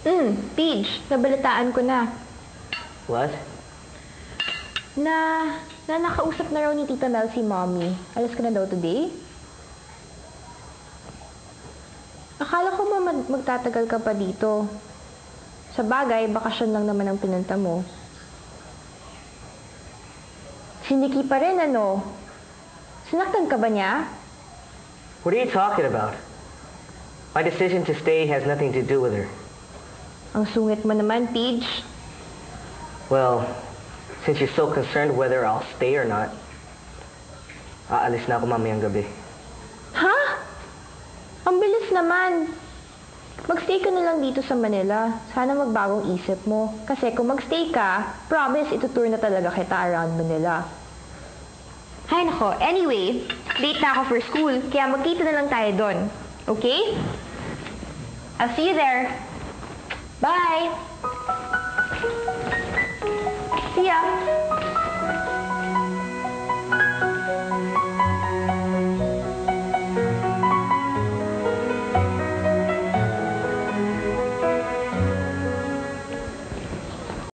Paige, nabalitaan ko na. What? Na nakausap na raw ni Tita Mel si Mommy. Alas ka na daw today? Akala ko ba magtatagal ka pa dito? Sa bagay, bakasyon lang naman ang pinunta mo. Si Nikki pa rin, ano? Sinaktan ka ba niya? What are you talking about? My decision to stay has nothing to do with her. Ang sungit mo naman, Paige. Well, since you're so concerned whether I'll stay or not, aalis na ako mamayang gabi. Ha? Ang bilis naman. Magstay ka na lang dito sa Manila. Sana magbagong isip mo. Kasi kung magstay ka, promise itutour na talaga kita around Manila. Hay nako. Anyway, late na ako for school. Kaya magkita na lang tayo doon. Okay? I'll see you there. Bye!